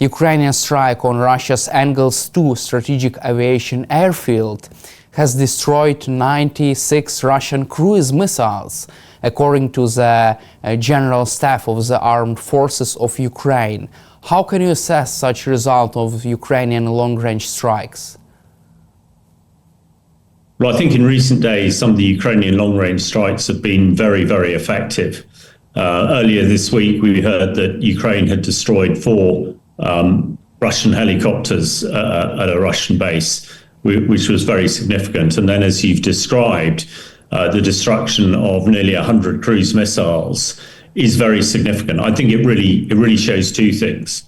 Ukrainian strike on Russia's Engels 2 strategic aviation airfield has destroyed 96 Russian cruise missiles, according to the General Staff of the Armed Forces of Ukraine. How can you assess such result of Ukrainian long-range strikes? Well, I think in recent days, some of the Ukrainian long-range strikes have been very, very effective. Earlier this week, we heard that Ukraine had destroyed 4 Russian helicopters at a Russian base, which was very significant. And then, as you've described, the destruction of nearly 100 cruise missiles is very significant. I think it really shows 2 things.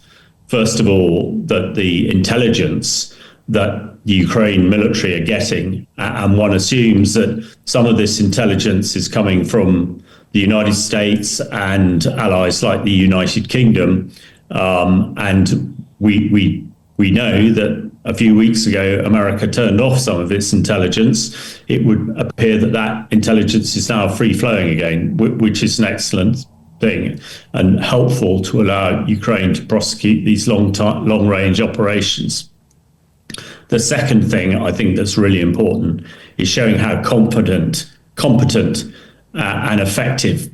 First of all, that the intelligence that the Ukraine military are getting, and one assumes that some of this intelligence is coming from the United States and allies like the United Kingdom, and we know that a few weeks ago America turned off some of its intelligence. It would appear that that intelligence is now free flowing again, which is an excellent thing and helpful to allow Ukraine to prosecute these long range operations. The second thing I think that's really important is showing how competent and effective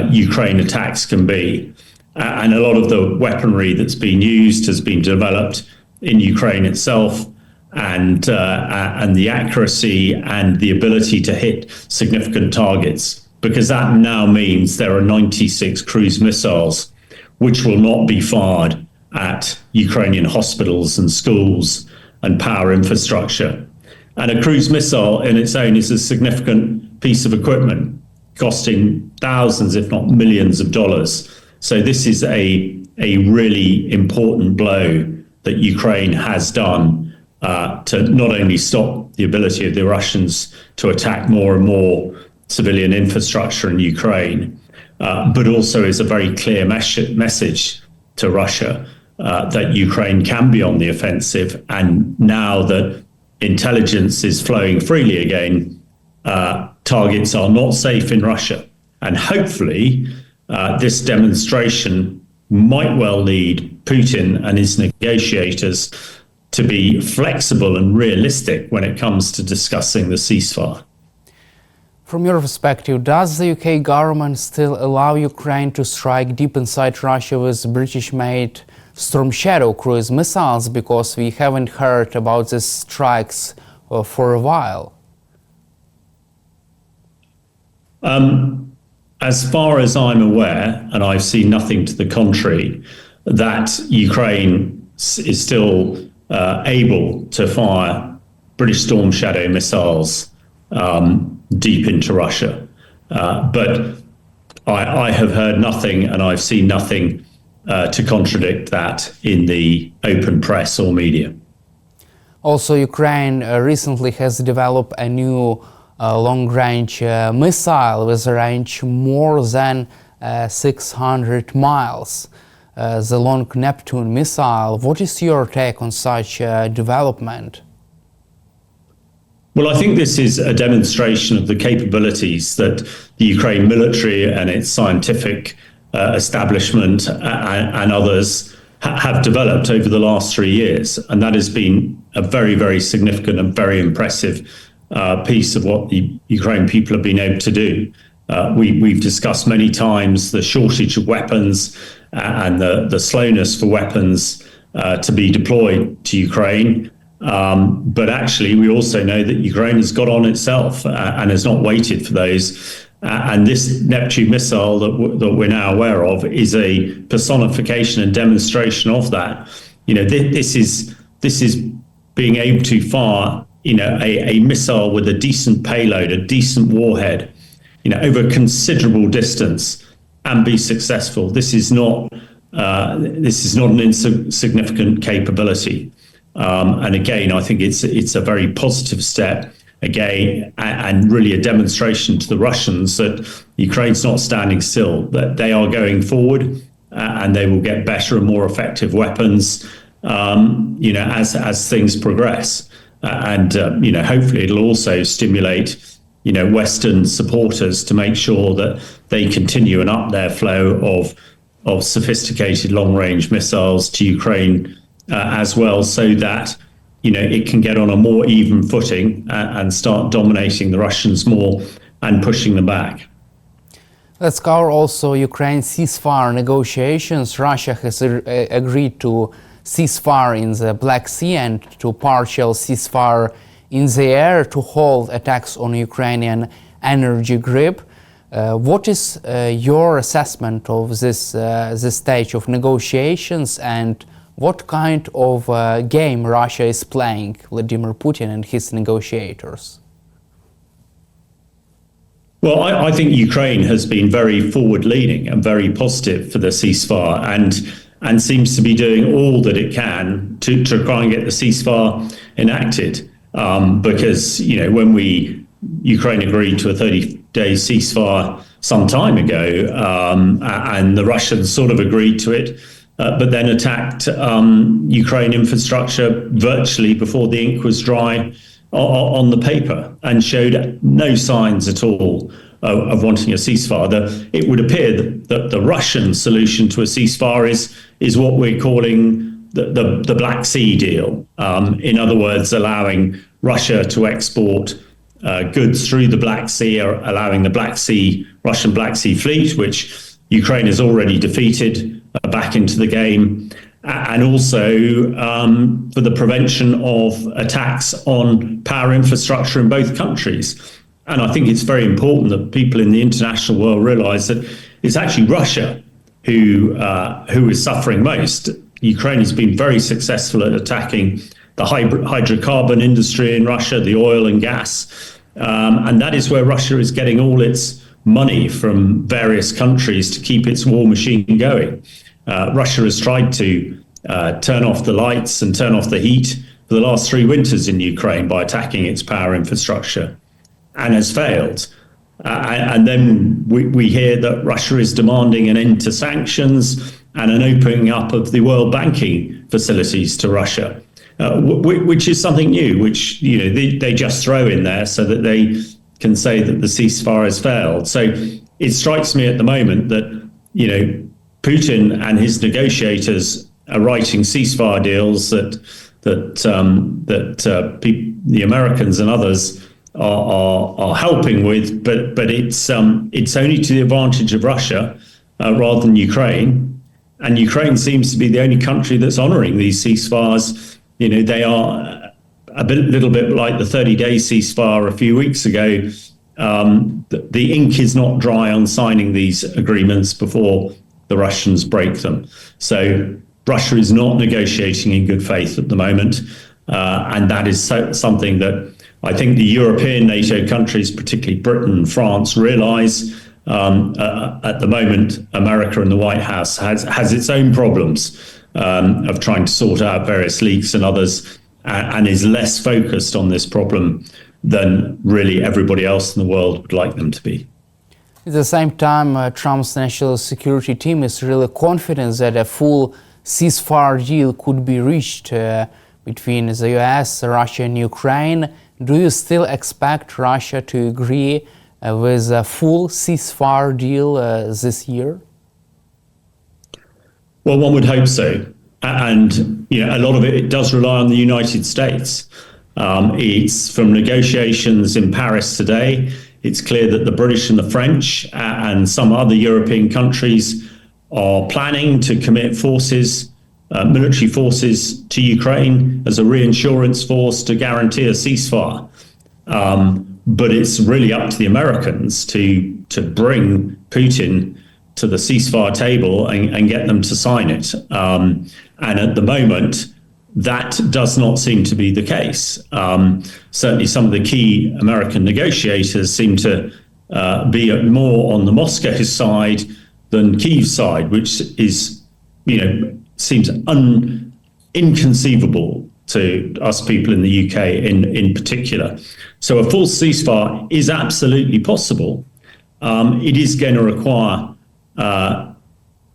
Ukraine attacks can be. And a lot of the weaponry that's been used has been developed in Ukraine itself, and the accuracy and the ability to hit significant targets, because that now means there are 96 cruise missiles which will not be fired at Ukrainian hospitals and schools and power infrastructure. And a cruise missile in its own is a significant piece of equipment, costing thousands, if not millions of dollars. So this is a really important blow that Ukraine has done to not only stop the ability of the Russians to attack more and more civilian infrastructure in Ukraine, but also is a very clear message to Russia that Ukraine can be on the offensive. And now that intelligence is flowing freely again, targets are not safe in Russia. And hopefully this demonstration might well lead Putin and his negotiators to be flexible and realistic when it comes to discussing the ceasefire. From your perspective, does the UK government still allow Ukraine to strike deep inside Russia with British-made Storm Shadow cruise missiles, because we haven't heard about these strikes for a while? As far as I'm aware, and I've seen nothing to the contrary, that Ukraine is still able to fire British Storm Shadow missiles deep into Russia. But I have heard nothing, and I've seen nothing to contradict that in the open press or media. Also, Ukraine recently has developed a new long-range missile with a range more than 600 miles, the Long Neptune missile. What is your take on such development? Well, I think this is a demonstration of the capabilities that the Ukraine military and its scientific establishment and others have developed over the last 3 years. And that has been a very, very significant and very impressive piece of what the Ukraine people have been able to do. We've discussed many times the shortage of weapons and the slowness for weapons to be deployed to Ukraine. But actually, we also know that Ukraine has got on itself and has not waited for those. And this Neptune missile that we're now aware of is a personification and demonstration of that. You know, this is being able to fire, you know, a missile with a decent payload, a decent warhead, you know, over a considerable distance and be successful. This is not an insignificant capability. And again, I think it's a very positive step again, and really a demonstration to the Russians that Ukraine's not standing still, that they are going forward and they will get better and more effective weapons, you know, as things progress. And you know, hopefully it'll also stimulate, you know, Western supporters to make sure that they continue and up their flow of of sophisticated long-range missiles to Ukraine as well, so that it can get on a more even footing and start dominating the Russians more and pushing them back. Let's cover also Ukraine's ceasefire negotiations. Russia has agreed to ceasefire in the Black Sea and to partial ceasefire in the air to halt attacks on Ukrainian energy grid. What is your assessment of this stage of negotiations, and what kind of game Russia is playing, Vladimir Putin and his negotiators? Well, I think Ukraine has been very forward-leaning and very positive for the ceasefire, and seems to be doing all that it can to try and get the ceasefire enacted. Because when Ukraine agreed to a 30-day ceasefire some time ago, and the Russians sort of agreed to it, but then attacked Ukraine infrastructure virtually before the ink was dry on the paper, and showed no signs at all of wanting a ceasefire. It would appear that the Russian solution to a ceasefire is what we're calling the Black Sea deal. In other words, allowing Russia to export goods through the Black Sea, or allowing the Russian Black Sea fleet, which Ukraine has already defeated, back into the game, and also for the prevention of attacks on power infrastructure in both countries. And I think it's very important that people in the international world realize that it's actually Russia who is suffering most. Ukraine has been very successful at attacking the hydrocarbon industry in Russia, the oil and gas, and that is where Russia is getting all its money from various countries to keep its war machine going. Russia has tried to turn off the lights and turn off the heat for the last 3 winters in Ukraine by attacking its power infrastructure, and has failed. And then we hear that Russia is demanding an end to sanctions and an opening up of the world banking facilities to Russia, which is something new, which they just throw in there so that they can say that the ceasefire has failed. So it strikes me at the moment that Putin and his negotiators are writing ceasefire deals that the Americans and others are helping with, but it's only to the advantage of Russia rather than Ukraine. And Ukraine seems to be the only country that's honouring these ceasefires. They are little bit like the 30-day ceasefire a few weeks ago. The ink is not dry on signing these agreements before the Russians break them. So Russia is not negotiating in good faith at the moment, and that is something that I think the European NATO countries, particularly Britain and France, realise. At the moment, America and the White House has its own problems of trying to sort out various leaks and others, and is less focused on this problem than really everybody else in the world would like them to be. At the same time, Trump's national security team is really confident that a full ceasefire deal could be reached between the US, Russia and Ukraine. Do you still expect Russia to agree with a full ceasefire deal this year? Well, one would hope so. And a lot of it does rely on the United States. It's from negotiations in Paris today. It's clear that the British and the French and some other European countries are planning to commit forces, military forces to Ukraine as a reinsurance force to guarantee a ceasefire. But it's really up to the Americans to bring Putin to the ceasefire table and get them to sign it. And at the moment, that does not seem to be the case. Certainly some of the key American negotiators seem to be more on the Moscow side than Kyiv's side, which is, seems inconceivable to us people in the UK in particular. So a full ceasefire is absolutely possible. It is going to require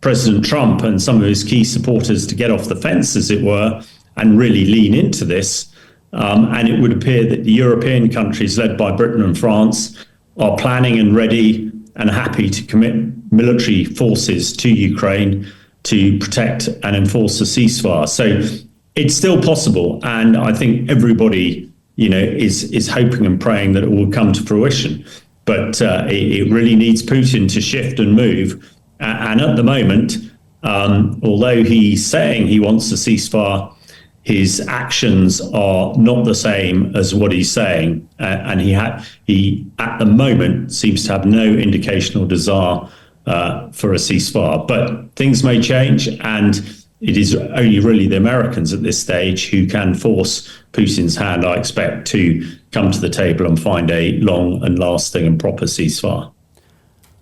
President Trump and some of his key supporters to get off the fence, as it were, and really lean into this. And it would appear that the European countries led by Britain and France are planning and ready and happy to commit military forces to Ukraine to protect and enforce a ceasefire. So it's still possible, and I think everybody, is hoping and praying that it will come to fruition. But it really needs Putin to shift and move. And at the moment, although he's saying he wants a ceasefire, his actions are not the same as what he's saying, and he at the moment seems to have no indication or desire for a ceasefire. But things may change, and it is only really the Americans at this stage who can force Putin's hand, I expect, to come to the table and find a long and lasting and proper ceasefire.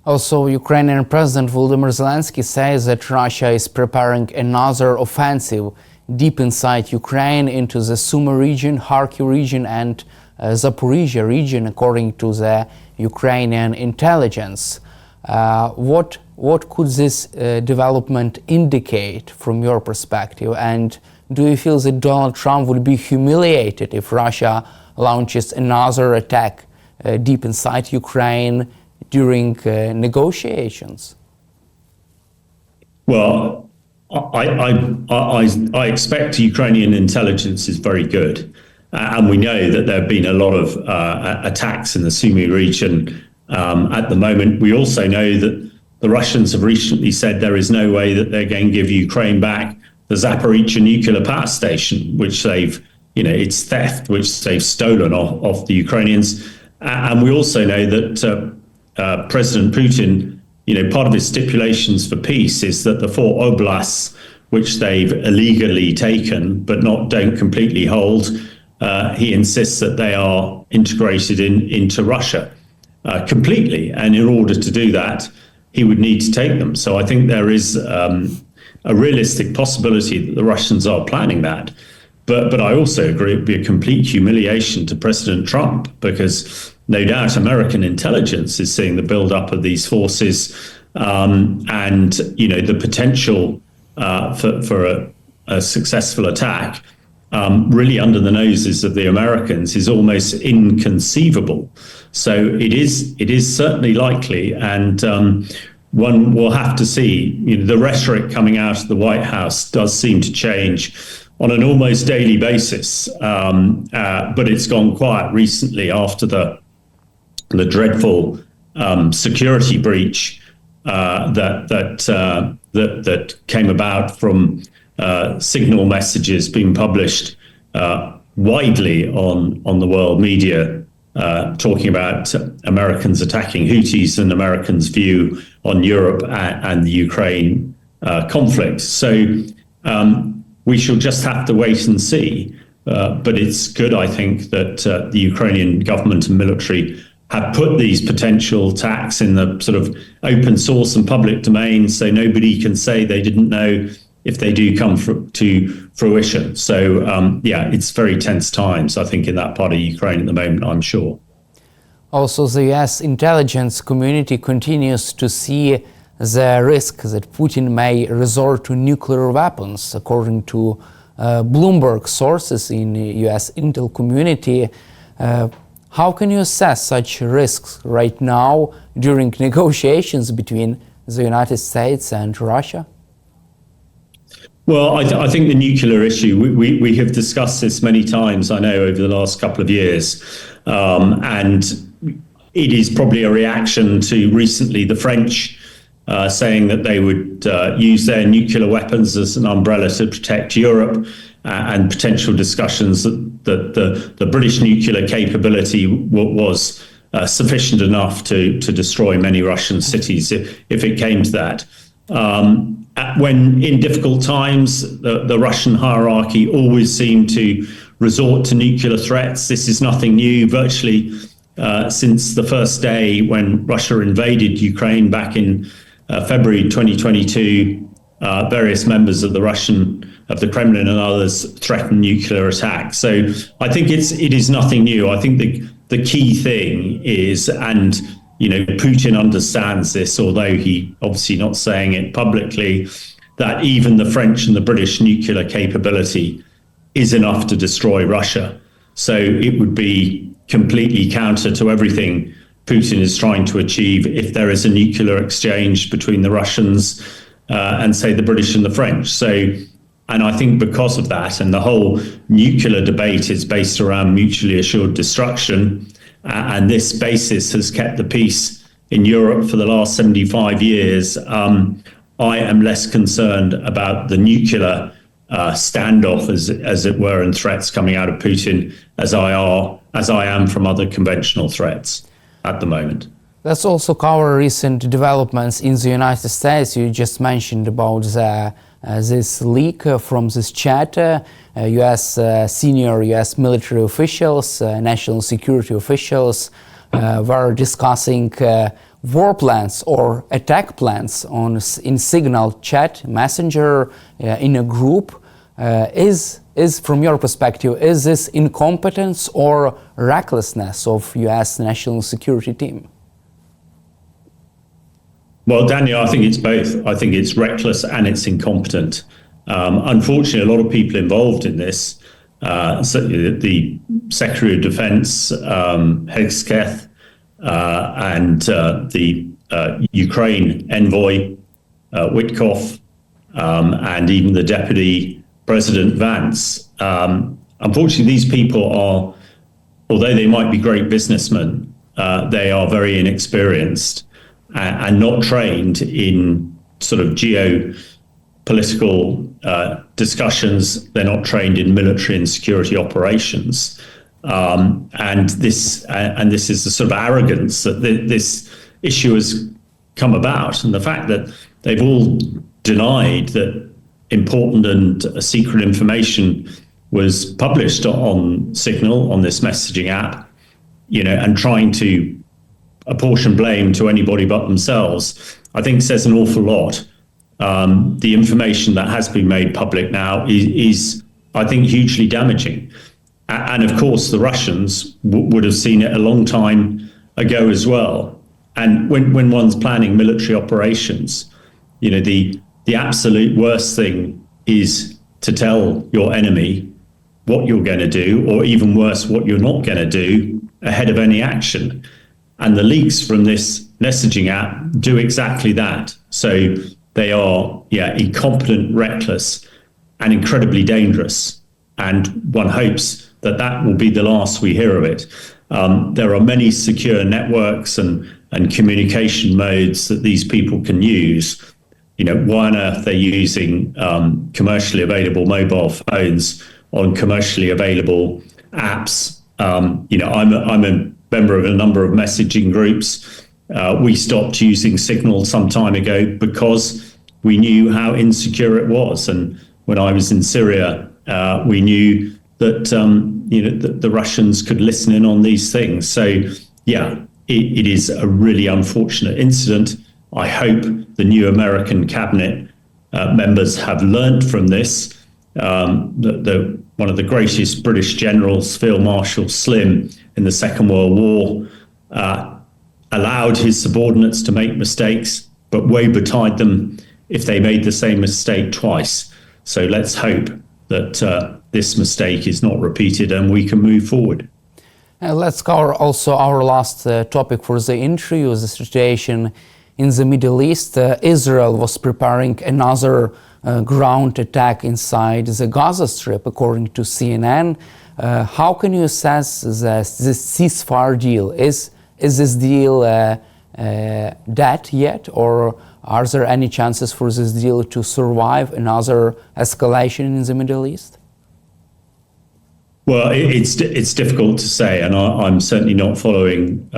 Also, Ukrainian President Volodymyr Zelenskyy says that Russia is preparing another offensive deep inside Ukraine into the Sumy region, Kharkiv region, and Zaporizhia region, according to the Ukrainian intelligence. What could this development indicate from your perspective? And do you feel that Donald Trump would be humiliated if Russia launches another attack deep inside Ukraine during negotiations? Well, I expect Ukrainian intelligence is very good. And we know that there have been a lot of attacks in the Sumy region at the moment. We also know that the Russians have recently said there is no way that they're going to give Ukraine back the Zaporizhia nuclear power station, which they've, it's theft, which they've stolen off the Ukrainians. And we also know that President Putin, part of his stipulations for peace is that the 4 oblasts, which they've illegally taken but don't completely hold, he insists that they are integrated into Russia completely. And in order to do that, he would need to take them. So I think there is a realistic possibility that the Russians are planning that. But I also agree it would be a complete humiliation to President Trump, because no doubt American intelligence is seeing the build-up of these forces, and the potential for a successful attack really under the noses of the Americans is almost inconceivable. So it is certainly likely, and one will have to see. The rhetoric coming out of the White House does seem to change on an almost daily basis, but it's gone quiet recently after the dreadful security breach that came about from signal messages being published widely on the world media, talking about Americans attacking Houthis and Americans' view on Europe and the Ukraine conflict. So we shall just have to wait and see. But it's good, I think, that the Ukrainian government and military have put these potential attacks in the sort of open source and public domain, so nobody can say they didn't know if they do come to fruition. So, it's very tense times, I think, in that part of Ukraine at the moment, I'm sure. Also, the US intelligence community continues to see the risk that Putin may resort to nuclear weapons, according to Bloomberg sources in the US intel community. How can you assess such risks right now during negotiations between the United States and Russia? Well, I think the nuclear issue, we have discussed this many times, I know, over the last couple of years. And it is probably a reaction to recently the French saying that they would use their nuclear weapons as an umbrella to protect Europe, and potential discussions that the British nuclear capability was sufficient enough to destroy many Russian cities if it came to that. When in difficult times, the Russian hierarchy always seemed to resort to nuclear threats. This is nothing new. Virtually since the first day when Russia invaded Ukraine back in February 2022, various members of the Kremlin and others threatened nuclear attack. So I think it is nothing new. I think the key thing is, and Putin understands this, although he obviously not saying it publicly, that even the French and the British nuclear capability is enough to destroy Russia. So it would be completely counter to everything Putin is trying to achieve if there is a nuclear exchange between the Russians and, say, the British and the French. So, and I think because of that, and the whole nuclear debate is based around mutually assured destruction, and this basis has kept the peace in Europe for the last 75 years, I am less concerned about the nuclear standoff, as it were, and threats coming out of Putin as I am from other conventional threats at the moment. Let's also cover recent developments in the United States. You just mentioned about this leak from this chat. Senior U.S. military officials, national security officials were discussing war plans or attack plans in Signal chat messenger in a group. Is from your perspective, is this incompetence or recklessness of U.S. national security team? Well, Daniel, I think it's both. I think it's reckless and it's incompetent. Unfortunately, a lot of people involved in this, the Secretary of Defense, Hesketh, and the Ukraine envoy, Witkoff, and even the Deputy President Vance. Unfortunately, these people are, although they might be great businessmen, they are very inexperienced and not trained in sort of geopolitical discussions. They're not trained in military and security operations. And this is the sort of arrogance that this issue has come about, and the fact that they've all denied that important and secret information was published on Signal, on this messaging app, and trying to apportion blame to anybody but themselves, I think says an awful lot. The information that has been made public now is I think, hugely damaging. And of course, the Russians would have seen it a long time ago as well. And when one's planning military operations, the absolute worst thing is to tell your enemy what you're going to do, or even worse, what you're not going to do ahead of any action. And the leaks from this messaging app do exactly that. So they are, incompetent, reckless, and incredibly dangerous. And one hopes that will be the last we hear of it. There are many secure networks and communication modes that these people can use. Why on earth they're using commercially available mobile phones on commercially available apps? I'm a member of a number of messaging groups. We stopped using Signal some time ago because we knew how insecure it was. And when I was in Syria, we knew that the Russians could listen in on these things. So, it is a really unfortunate incident. I hope the new American cabinet members have learned from this. One of the greatest British generals, Field Marshal Slim, in the Second World War, allowed his subordinates to make mistakes, but woe betide them if they made the same mistake twice. So let's hope that this mistake is not repeated and we can move forward. Let's cover also our last topic for the interview, the situation in the Middle East. Israel was preparing another ground attack inside the Gaza Strip, according to CNN. How can you assess this ceasefire deal? Is this deal dead yet, or are there any chances for this deal to survive another escalation in the Middle East? Well, it's difficult to say, and I'm certainly not following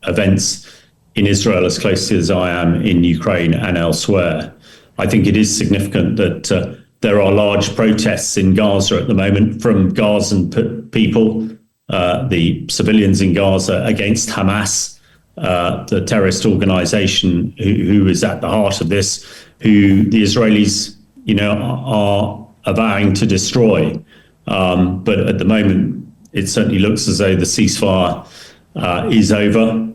events in Israel as closely as I am in Ukraine and elsewhere. I think it is significant that there are large protests in Gaza at the moment from Gazan people, the civilians in Gaza, against Hamas, the terrorist organization who is at the heart of this, who the Israelis, are avowing to destroy. But at the moment, it certainly looks as though the ceasefire is over.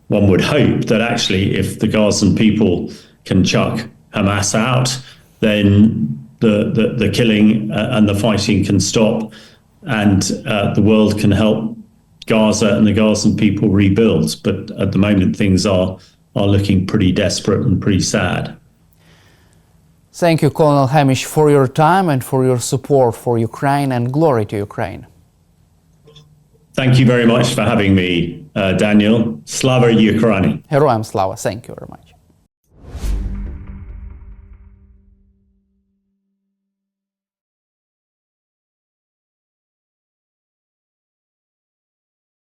One would hope that actually, if the Gazan people can chuck Hamas out, then the killing and the fighting can stop, and the world can help Gaza and the Gazan people rebuild. But at the moment, things are looking pretty desperate and pretty sad. Thank you, Colonel Hamish, for your time and for your support for Ukraine, and glory to Ukraine. Thank you very much for having me, Daniel. Slava Ukraini. Героям слава. Thank you very much.